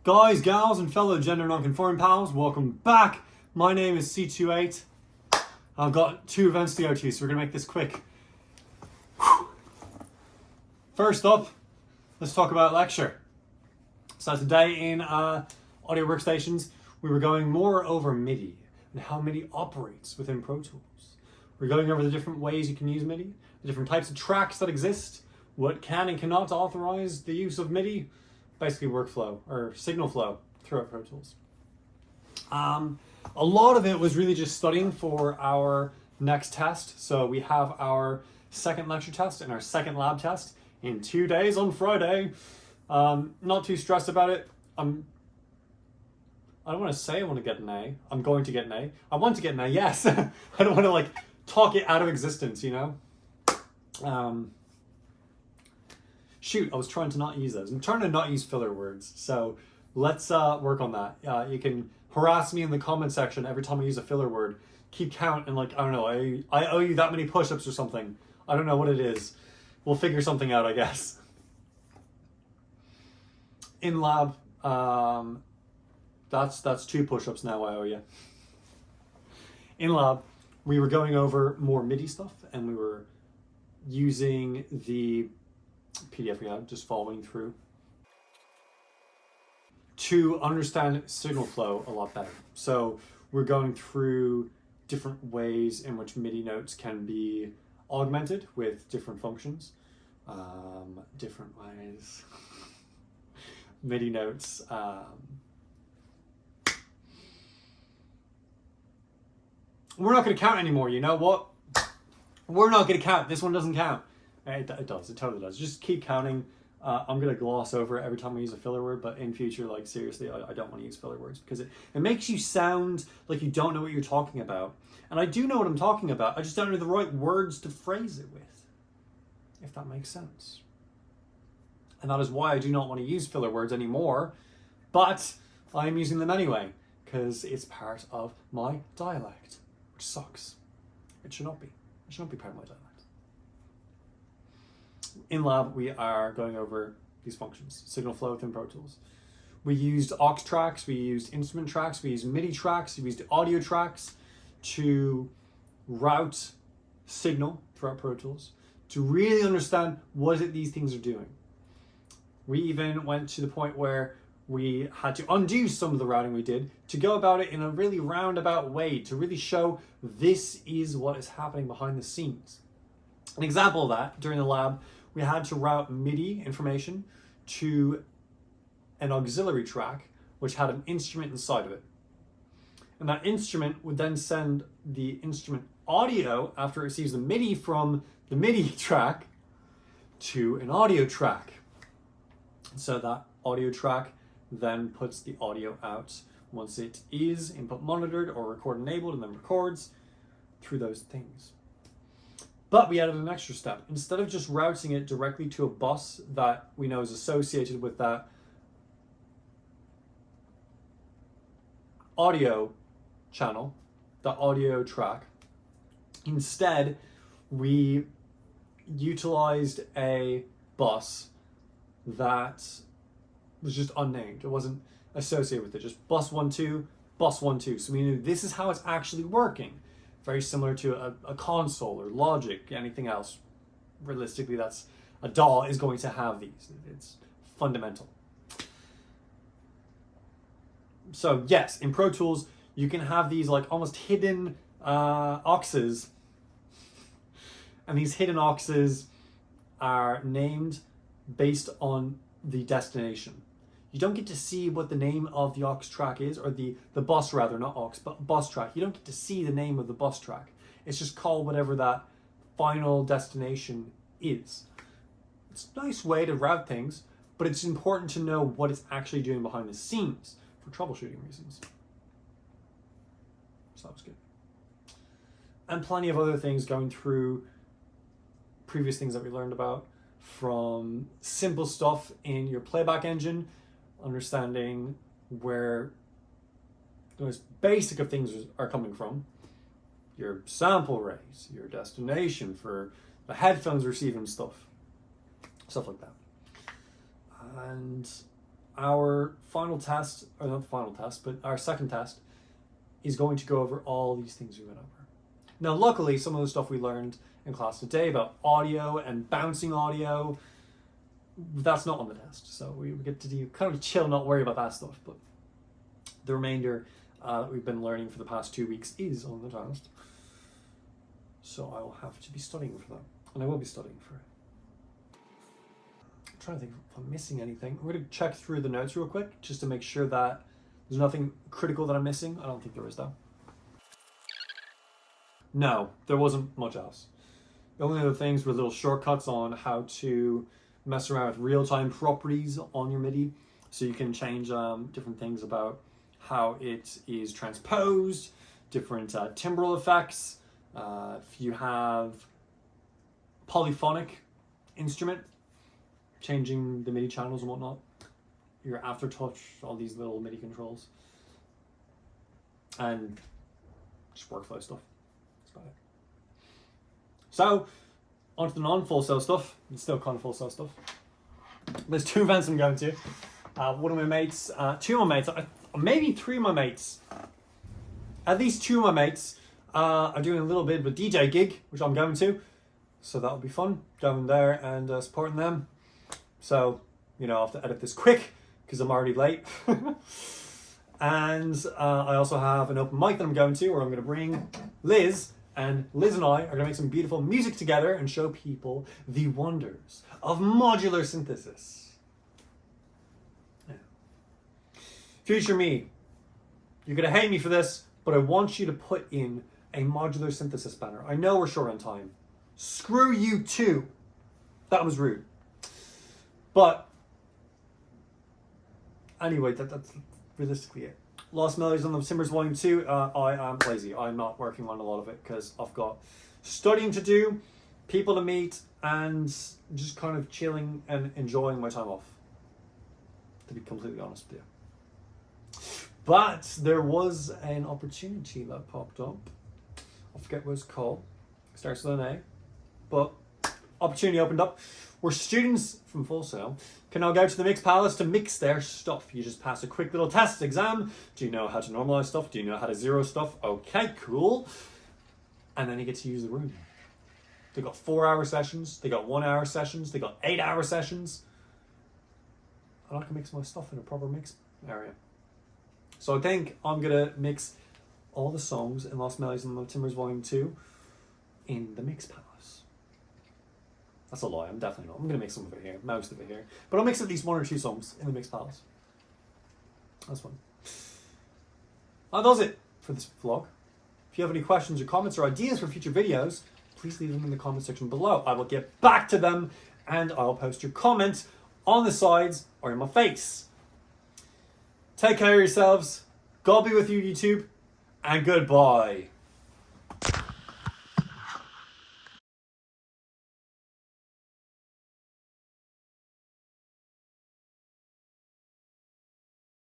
Guys, gals, and fellow gender non-conforming pals, welcome back. My name is C28. I've got 2 events to go to, so we're going to make this quick. First up, let's talk about lecture. So today in audio workstations, we were going more over MIDI and how MIDI operates within Pro Tools. We're going over the different ways you can use MIDI, the different types of tracks that exist, what can and cannot authorize the use of MIDI, basically workflow or signal flow throughout Pro Tools. A lot of it was really just studying for our next test. So we have our second lecture test and our second lab test in 2 days on Friday. Not too stressed about it. I don't want to say I want to get an A. I'm going to get an A. I want to get an A, yes. I don't want to talk it out of existence, you know? Shoot, I was trying to not use those. I'm trying to not use filler words. So let's work on that. You can harass me in the comment section every time I use a filler word. Keep count and I don't know, I owe you that many push-ups or something. I don't know what it is. We'll figure something out, I guess. In lab, that's 2 push-ups now I owe you. In lab, we were going over more MIDI stuff and we were using the PDF we had, just following through, to understand signal flow a lot better. So we're going through different ways in which MIDI notes can be augmented with different functions. Different ways. MIDI notes. We're not going to count anymore, you know what? We're not going to count. This one doesn't count. It does. It totally does. Just keep counting. I'm going to gloss over it every time I use a filler word, but in future, seriously, I don't want to use filler words because it makes you sound like you don't know what you're talking about. And I do know what I'm talking about. I just don't know the right words to phrase it with, if that makes sense. And that is why I do not want to use filler words anymore, but I am using them anyway because it's part of my dialect, which sucks. It should not be. It should not be part of my dialect. In lab, we are going over these functions, signal flow within Pro Tools. We used aux tracks, we used instrument tracks, we used MIDI tracks, we used audio tracks to route signal throughout Pro Tools, to really understand what is it these things are doing. We even went to the point where we had to undo some of the routing we did to go about it in a really roundabout way, to really show this is what is happening behind the scenes. An example of that, during the lab, we had to route MIDI information to an auxiliary track, which had an instrument inside of it. And that instrument would then send the instrument audio, after it receives the MIDI from the MIDI track, to an audio track. So that audio track then puts the audio out once it is input monitored or record enabled, and then records through those things. But we added an extra step. Instead of just routing it directly to a bus that we know is associated with that audio channel, the audio track, instead we utilized a bus that was just unnamed. It wasn't associated with it, just bus 1, 2, bus 1, 2. So we knew this is how it's actually working. Very similar to a console or Logic, anything else. Realistically, that's a DAW is going to have these. It's fundamental. So yes, in Pro Tools, you can have these almost hidden auxes. And these hidden auxes are named based on the destination. You don't get to see what the name of the aux track is, or the bus rather, not aux, but bus track. You don't get to see the name of the bus track. It's just called whatever that final destination is. It's a nice way to route things, but it's important to know what it's actually doing behind the scenes for troubleshooting reasons. So that was good. And plenty of other things going through previous things that we learned about, from simple stuff in your playback engine, understanding where the most basic of things are coming from, your sample rates, your destination for the headphones receiving stuff like that. And our final test, or not the final test, but our second test is going to go over all these things we went over. Now, luckily, some of the stuff we learned in class today about audio and bouncing audio, that's not on the test. So we get to do kind of chill, not worry about that stuff. But the remainder that we've been learning for the past 2 weeks is on the test. So I will have to be studying for that. And I will be studying for it. I'm trying to think if I'm missing anything. I'm going to check through the notes real quick just to make sure that there's nothing critical that I'm missing. I don't think there is, though. No, there wasn't much else. The only other things were little shortcuts on how to mess around with real-time properties on your MIDI. So you can change different things about how it is transposed, different timbral effects. If you have polyphonic instrument, changing the MIDI channels and whatnot, your aftertouch, all these little MIDI controls, and just workflow stuff. That's about it. So, onto the non-full cell stuff. It's still kind of full cell stuff. There's 2 events I'm going to. One of my mates, 2 of my mates, maybe 3 of my mates, at least 2 of my mates are doing a little bit of a DJ gig, which I'm going to. So that'll be fun, going there and supporting them. So, you know, I'll have to edit this quick because I'm already late. And I also have an open mic that I'm going to, where I'm going to bring Liz, and Liz and I are going to make some beautiful music together and show people the wonders of modular synthesis. Yeah. Future me, you're going to hate me for this, but I want you to put in a modular synthesis banner. I know we're short on time. Screw you too. That was rude. But anyway, that's realistically it. Lost Melodies on the Timbers Volume 2. I am lazy. I'm not working on a lot of it because I've got studying to do, people to meet, and just kind of chilling and enjoying my time off, to be completely honest with you. But there was an opportunity that popped up. I forget what it's called. It starts with an A. But opportunity opened up where students from Full Sail can now go to the Mix Palace to mix their stuff. You just pass a quick little test exam. Do you know how to normalize stuff? Do you know how to zero stuff? Okay, cool. And then you get to use the room. They got 4-hour sessions. They got 1-hour sessions. They got 8-hour sessions. And I can mix my stuff in a proper mix area. So I think I'm going to mix all the songs in Lost Melodies and the Timbers Volume 2 in the Mix Palace. That's a lie, I'm definitely not. I'm going to mix some of it here, most of it here. But I'll mix at least 1 or 2 songs in the Mix Palace. That's fun. That does it for this vlog. If you have any questions or comments or ideas for future videos, please leave them in the comment section below. I will get back to them, and I'll post your comments on the sides or in my face. Take care of yourselves. God be with you, YouTube, and goodbye.